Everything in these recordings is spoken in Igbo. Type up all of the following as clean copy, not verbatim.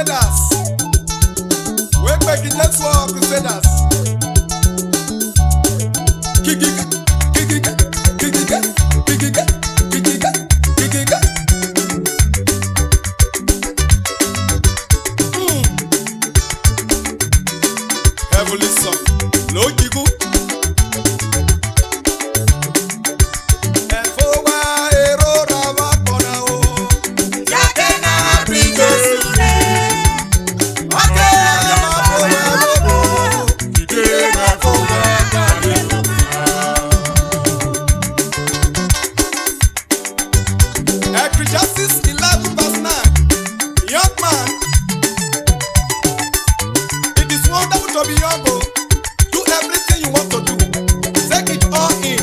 Crusaders. Way back in let's war Crusaders. Kigiga, kigiga, kigiga, kigiga, kigiga, kigiga. Heavenly song, no gigu. Ecclesiastes 11 verse 9. Young man, it is wonderful to be young. Do everything you want to do. Take it all in.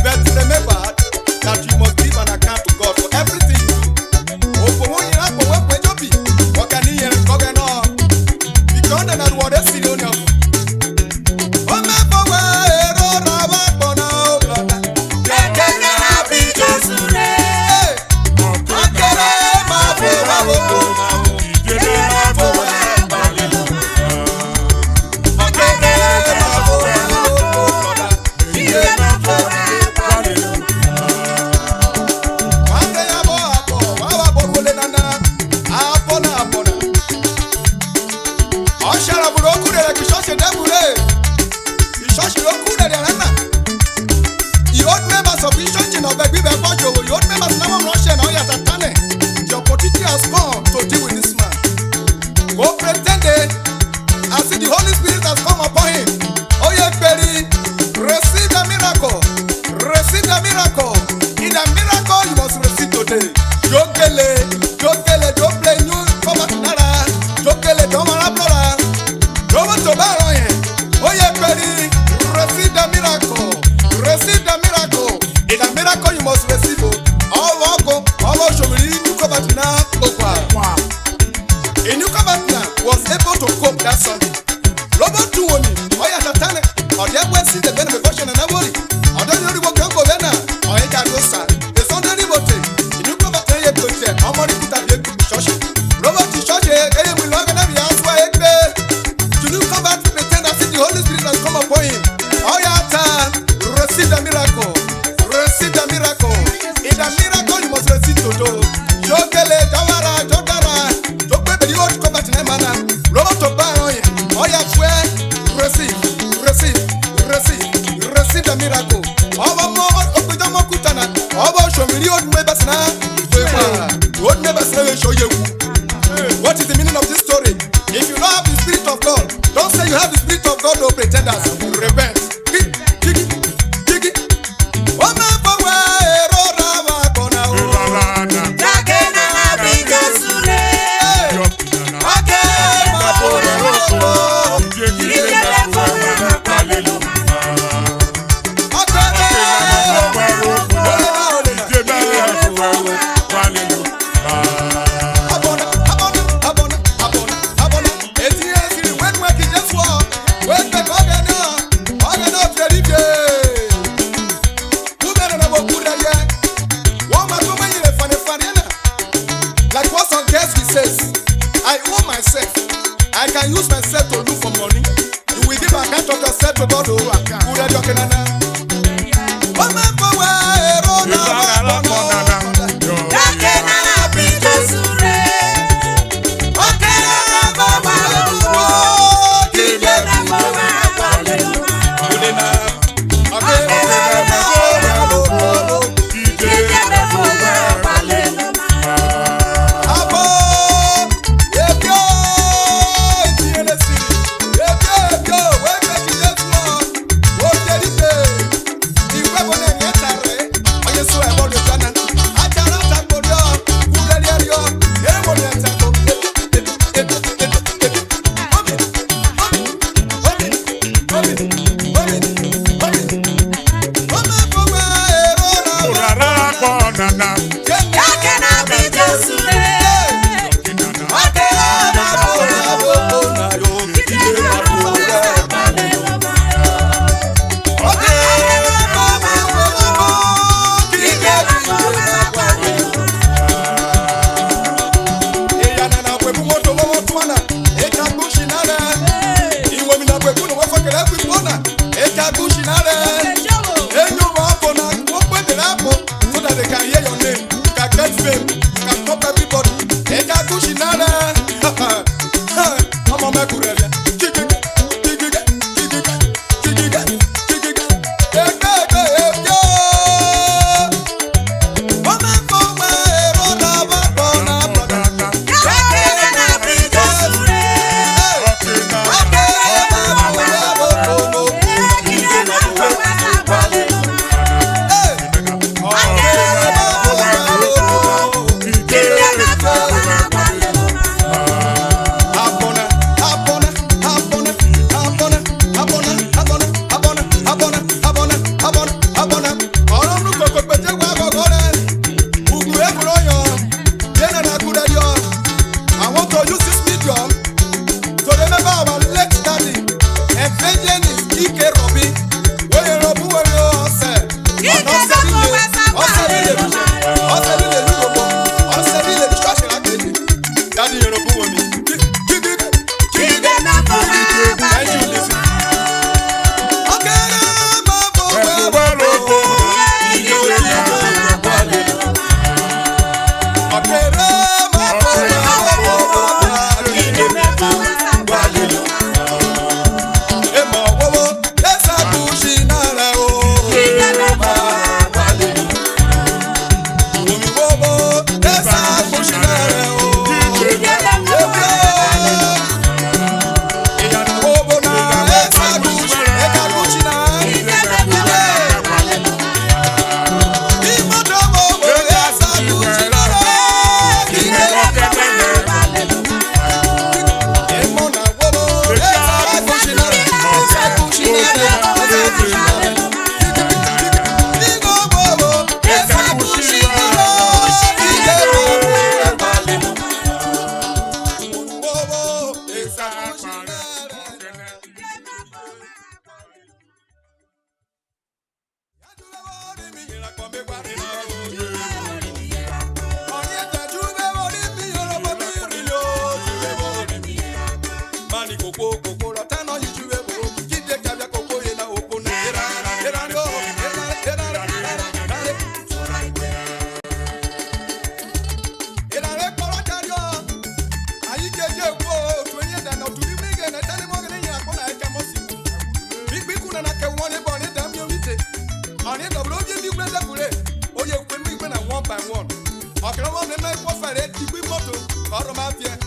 But remember that you must give an account to God for everything you do. The opportunity has come to deal with this man. Go pretend and see the Holy Spirit has come upon him. Oh yeah, baby, receive the miracle. Receive the miracle. In the miracle you must receive today. Jokele, don't play new Komatinara. Jokele, don't marablola. Don't want to buy on him. Oh yeah, baby, receive the miracle. Receive the miracle. In the miracle you must receive. A new Kabatna was able to cope that Sunday. Robert Tuoni, Oyatane, or the West see the benefit and Naboli. I don't know what Gambo Lena, or Egadosa. The Sunday Ribote, a new Kabatana, or Morita, Church. Robert Church, a will not have the answer. To new Kabat pretend that the Holy Spirit has come upon him. Oyata, receive the miracle. Receive the miracle. In the miracle you must receive to do. Jokele, Jawara, Jokara, Jokwe, the old combat in Emana, Robert to buy on you. Oh, yeah, swear, receive the miracle. Our more, Okudamo Kutana, our show me the old neighbors now. What neighbors never show you. What is the meaning of this story? If you don't have the Spirit of God, don't say you have the Spirit of God, no pretenders. Repent. I can use myself to look for money. You will give account of yourself to God.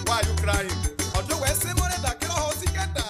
Why are you crying? Or do we say more than kill a horse?